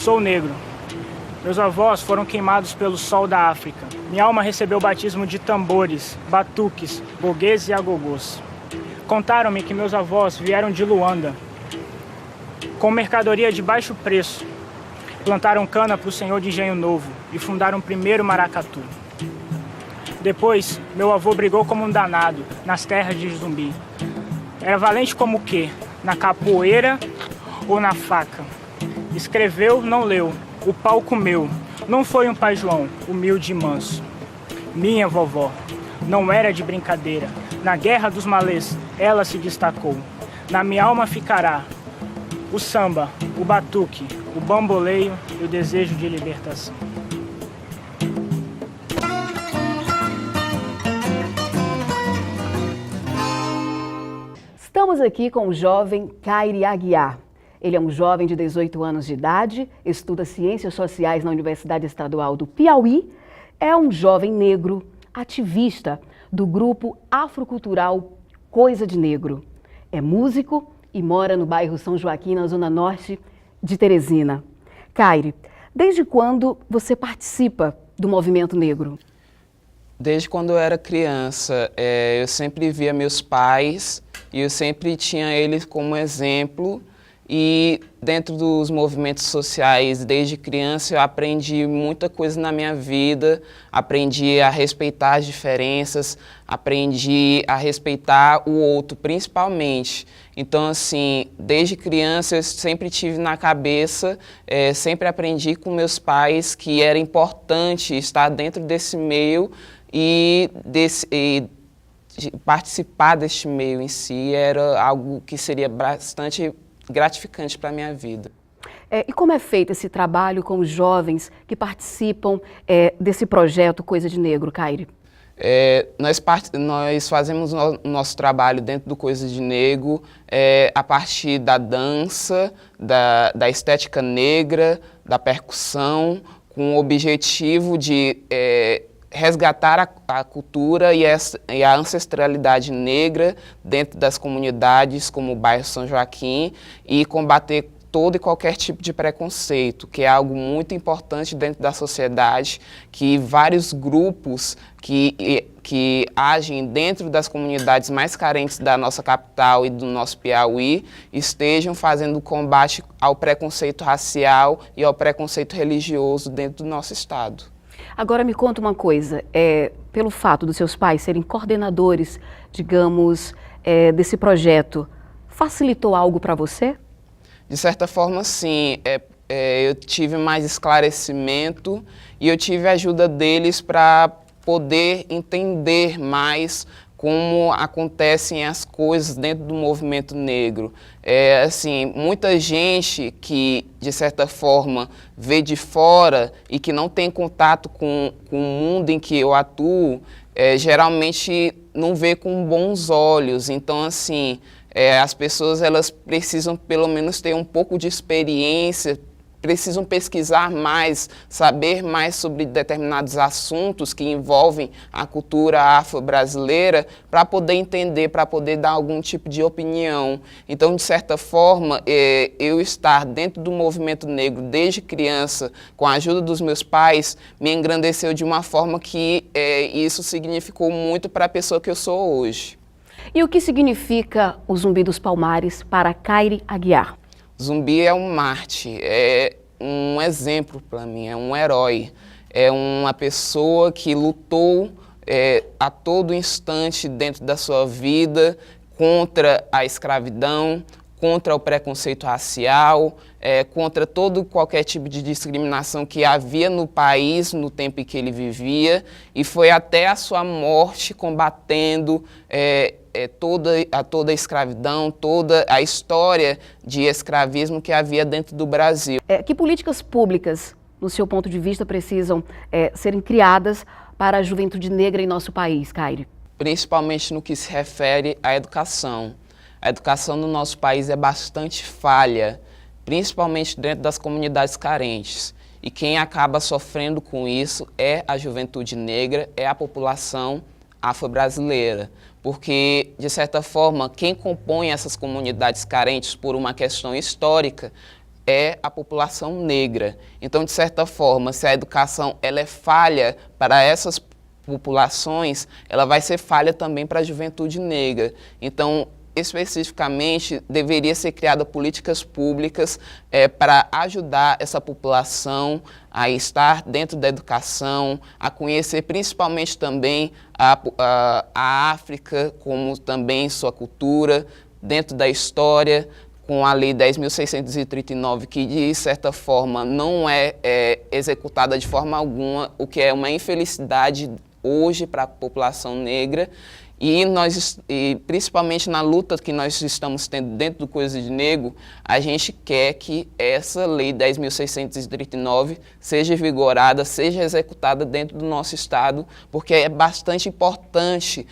Sou negro. Meus avós foram queimados pelo sol da África. Minha alma recebeu o batismo de tambores, batuques, boguês e agogôs. Contaram-me que meus avós vieram de Luanda, com mercadoria de baixo preço. Plantaram cana para o senhor de Engenho Novo e fundaram o primeiro maracatu. Depois, meu avô brigou como um danado nas terras de Zumbi. Era valente como o quê? Na capoeira ou na faca? Escreveu, não leu, o pau comeu. Não foi um pai João, humilde e manso. Minha vovó não era de brincadeira. Na guerra dos malês, ela se destacou. Na minha alma ficará o samba, o batuque, o bamboleio e o desejo de libertação. Estamos aqui com o jovem Kairi Aguiar. Ele é um jovem de 18 anos de idade, estuda Ciências Sociais na Universidade Estadual do Piauí, é um jovem negro, ativista do grupo afrocultural Coisa de Negro. É músico e mora no bairro São Joaquim, na zona norte de Teresina. Kairi, desde quando você participa do movimento negro? Desde quando eu era criança, eu sempre via meus pais e eu sempre tinha eles como exemplo. E dentro dos movimentos sociais, desde criança, eu aprendi muita coisa na minha vida, aprendi a respeitar as diferenças, aprendi a respeitar o outro, principalmente. Então, assim, desde criança eu sempre tive na cabeça, sempre aprendi com meus pais que era importante estar dentro desse meio e participar deste meio em si era algo que seria bastante gratificante para a minha vida. E como é feito esse trabalho com os jovens que participam desse projeto Coisa de Negro, Kairi? Nós fazemos o nosso trabalho dentro do Coisa de Negro a partir da dança, da estética negra, da percussão, com o objetivo de resgatar a cultura e a ancestralidade negra dentro das comunidades como o bairro São Joaquim e combater todo e qualquer tipo de preconceito, que é algo muito importante dentro da sociedade, que vários grupos que agem dentro das comunidades mais carentes da nossa capital e do nosso Piauí estejam fazendo combate ao preconceito racial e ao preconceito religioso dentro do nosso estado. Agora me conta uma coisa, pelo fato dos seus pais serem coordenadores, digamos, desse projeto, facilitou algo para você? De certa forma, sim. Eu tive mais esclarecimento e eu tive a ajuda deles para poder entender mais como acontecem as coisas dentro do movimento negro. Assim, muita gente que, de certa forma, vê de fora e que não tem contato com o mundo em que eu atuo, geralmente não vê com bons olhos. Então, assim, as pessoas elas precisam, pelo menos, ter um pouco de experiência, precisam pesquisar mais, saber mais sobre determinados assuntos que envolvem a cultura afro-brasileira para poder entender, para poder dar algum tipo de opinião. Então, de certa forma, eu estar dentro do movimento negro desde criança, com a ajuda dos meus pais, me engrandeceu de uma forma que isso significou muito para a pessoa que eu sou hoje. E o que significa o Zumbi dos Palmares para Kairi Aguiar? Zumbi é um Marte, é um exemplo para mim, é um herói, é uma pessoa que lutou a todo instante dentro da sua vida contra a escravidão, contra o preconceito racial, contra qualquer tipo de discriminação que havia no país no tempo em que ele vivia, e foi até a sua morte combatendo toda a escravidão, toda a história de escravismo que havia dentro do Brasil. Que políticas públicas, no seu ponto de vista, precisam serem criadas para a juventude negra em nosso país, Kairi? Principalmente no que se refere à educação. A educação no nosso país é bastante falha, principalmente dentro das comunidades carentes. E quem acaba sofrendo com isso é a juventude negra, é a população afro-brasileira. Porque, de certa forma, quem compõe essas comunidades carentes por uma questão histórica é a população negra. Então, de certa forma, se a educação ela é falha para essas populações, ela vai ser falha também para a juventude negra. Então, especificamente, deveria ser criada políticas públicas para ajudar essa população a estar dentro da educação, a conhecer principalmente também a África, como também sua cultura, dentro da história, com a Lei 10.639, que de certa forma não é executada de forma alguma, o que é uma infelicidade hoje para a população negra. E principalmente na luta que nós estamos tendo dentro do Coisa de Negro, a gente quer que essa Lei 10.639 seja vigorada, seja executada dentro do nosso Estado, porque é bastante importante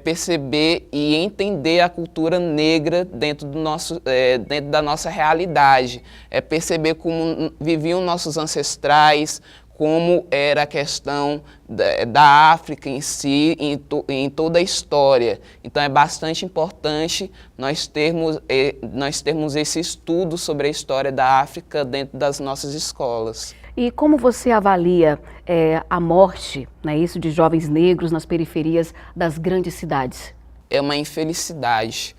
perceber e entender a cultura negra dentro da nossa realidade, perceber como viviam nossos ancestrais, como era a questão da África em si, em toda a história. Então é bastante importante nós termos esse estudo sobre a história da África dentro das nossas escolas. E como você avalia a morte, né, isso de jovens negros nas periferias das grandes cidades? É uma infelicidade.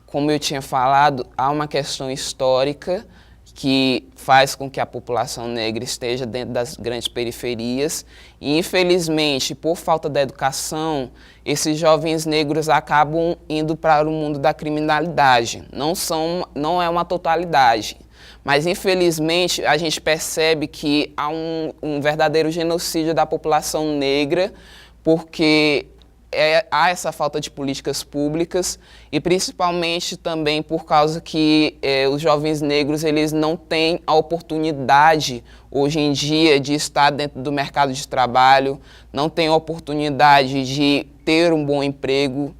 Como eu tinha falado, há uma questão histórica que faz com que a população negra esteja dentro das grandes periferias e, infelizmente, por falta da educação, esses jovens negros acabam indo para o mundo da criminalidade. Não é uma totalidade, mas, infelizmente, a gente percebe que há um verdadeiro genocídio da população negra, porque há essa falta de políticas públicas e principalmente também por causa que os jovens negros eles não têm a oportunidade hoje em dia de estar dentro do mercado de trabalho, não têm a oportunidade de ter um bom emprego,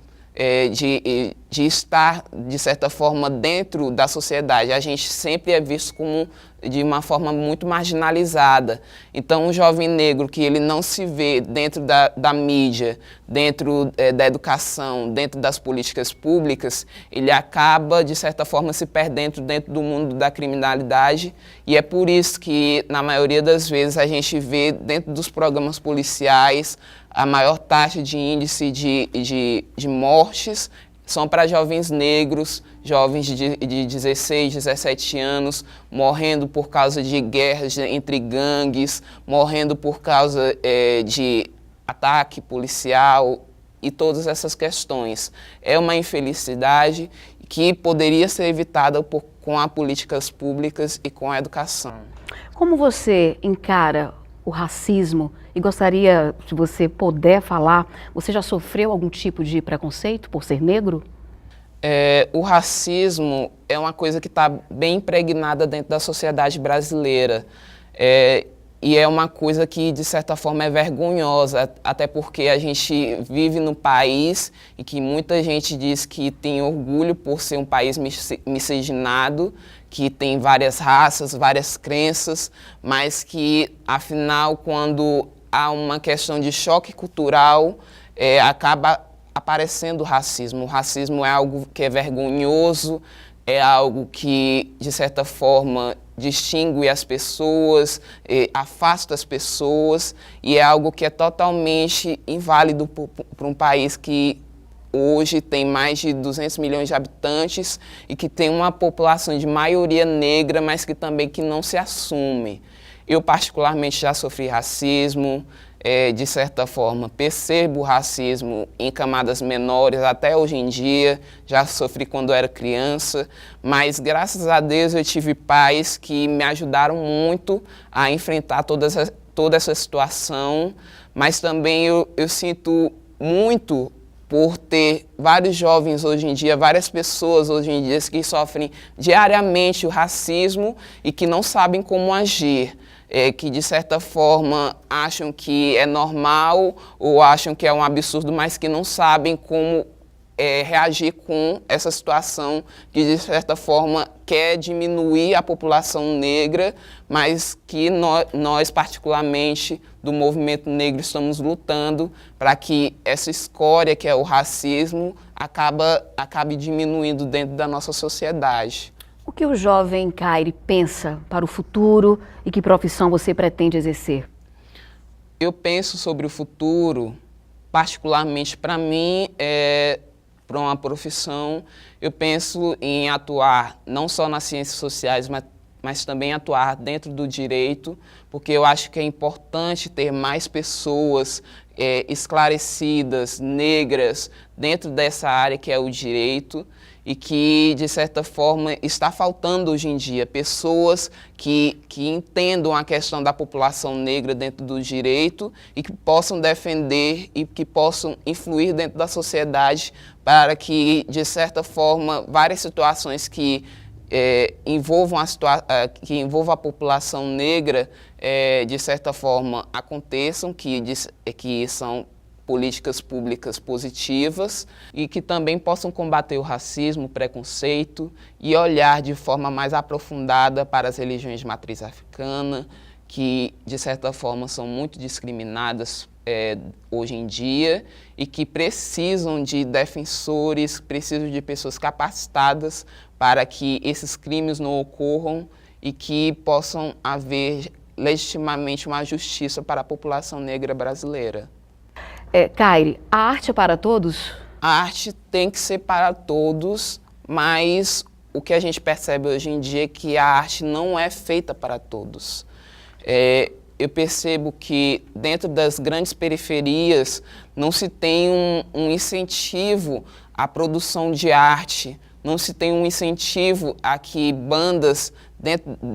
de estar, de certa forma, dentro da sociedade. A gente sempre é visto como de uma forma muito marginalizada. Então, um jovem negro que ele não se vê dentro da mídia, dentro da educação, dentro das políticas públicas, ele acaba, de certa forma, se perdendo dentro do mundo da criminalidade. E é por isso que, na maioria das vezes, a gente vê dentro dos programas policiais a maior taxa de índice de mortes são para jovens negros, jovens de 16, 17 anos, morrendo por causa de guerras entre gangues, morrendo por causa de ataque policial e todas essas questões. É uma infelicidade que poderia ser evitada com as políticas públicas e com a educação. Como você encara o racismo? E gostaria, se você puder falar, você já sofreu algum tipo de preconceito por ser negro? O racismo é uma coisa que está bem impregnada dentro da sociedade brasileira. E é uma coisa que, de certa forma, é vergonhosa, até porque a gente vive num país em que muita gente diz que tem orgulho por ser um país miscigenado, que tem várias raças, várias crenças, mas que, afinal, quando há uma questão de choque cultural, acaba aparecendo o racismo. O racismo é algo que é vergonhoso, é algo que, de certa forma, distingue as pessoas, afasta as pessoas, e é algo que é totalmente inválido para um país que hoje tem mais de 200 milhões de habitantes e que tem uma população de maioria negra, mas que também que não se assume. Eu, particularmente, já sofri racismo, de certa forma, percebo o racismo em camadas menores, até hoje em dia, já sofri quando era criança, mas graças a Deus eu tive pais que me ajudaram muito a enfrentar toda essa situação, mas também eu sinto muito por ter vários jovens hoje em dia, várias pessoas hoje em dia que sofrem diariamente o racismo e que não sabem como agir. Que de certa forma acham que é normal ou acham que é um absurdo, mas que não sabem como reagir com essa situação que de certa forma quer diminuir a população negra, mas que nós particularmente do movimento negro estamos lutando para que essa escória que é o racismo acabe diminuindo dentro da nossa sociedade. O que o jovem Kairi pensa para o futuro e que profissão você pretende exercer? Eu penso sobre o futuro, particularmente para mim, para uma profissão, eu penso em atuar não só nas ciências sociais, mas também atuar dentro do direito, porque eu acho que é importante ter mais pessoas esclarecidas, negras, dentro dessa área que é o direito, e que, de certa forma, está faltando hoje em dia pessoas que entendam a questão da população negra dentro do direito e que possam defender e que possam influir dentro da sociedade para que, de certa forma, várias situações que envolvam a população negra, de certa forma, aconteçam, que são políticas públicas positivas e que também possam combater o racismo, o preconceito e olhar de forma mais aprofundada para as religiões de matriz africana, que, de certa forma, são muito discriminadas hoje em dia e que precisam de defensores, precisam de pessoas capacitadas para que esses crimes não ocorram e que possam haver legitimamente uma justiça para a população negra brasileira. Kairi, a arte é para todos? A arte tem que ser para todos, mas o que a gente percebe hoje em dia é que a arte não é feita para todos. Eu percebo que dentro das grandes periferias não se tem um incentivo à produção de arte, não se tem um incentivo a que bandas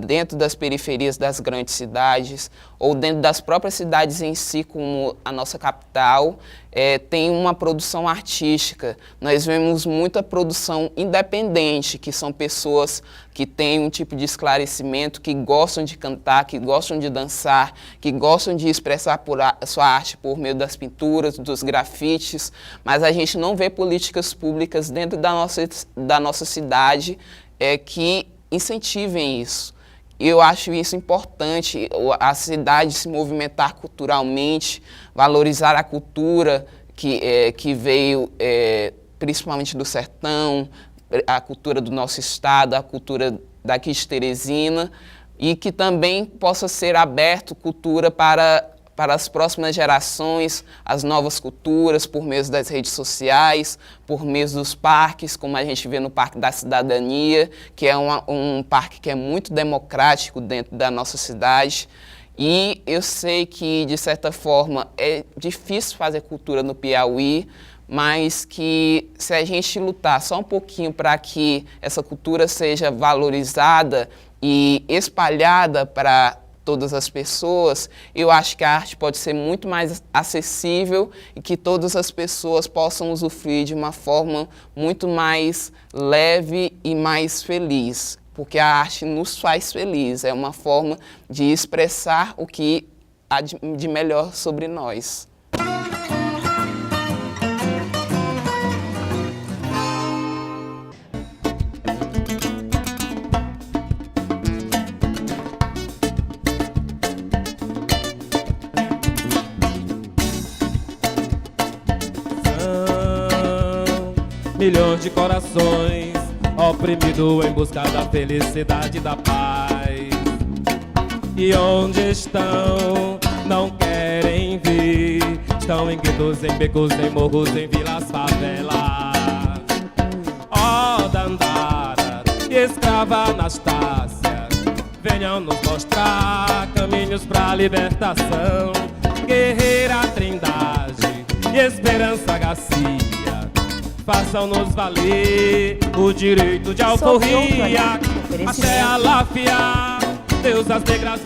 dentro das periferias das grandes cidades ou dentro das próprias cidades em si, como a nossa capital, tem uma produção artística. Nós vemos muita produção independente, que são pessoas que têm um tipo de esclarecimento, que gostam de cantar, que gostam de dançar, que gostam de expressar sua arte por meio das pinturas, dos grafites, mas a gente não vê políticas públicas dentro da nossa cidade que incentivem isso. Eu acho isso importante, a cidade se movimentar culturalmente, valorizar a cultura que veio principalmente do sertão, a cultura do nosso estado, a cultura daqui de Teresina, e que também possa ser aberto cultura para as próximas gerações, as novas culturas, por meio das redes sociais, por meio dos parques, como a gente vê no Parque da Cidadania, que é um parque que é muito democrático dentro da nossa cidade. E eu sei que, de certa forma, é difícil fazer cultura no Piauí, mas que se a gente lutar só um pouquinho para que essa cultura seja valorizada e espalhada para todas as pessoas, eu acho que a arte pode ser muito mais acessível e que todas as pessoas possam usufruir de uma forma muito mais leve e mais feliz, porque a arte nos faz feliz, é uma forma de expressar o que há de melhor sobre nós. Milhões de corações oprimidos em busca da felicidade e da paz. E onde estão? Não querem vir. Estão em guetos, em becos, em morros, em vilas, favelas. Ó Dandara e escrava Anastácia, venham nos mostrar caminhos pra libertação. Guerreira Trindade e Esperança Garcia, façam-nos valer o direito de alforria. Até a Láfia, Deusas negras.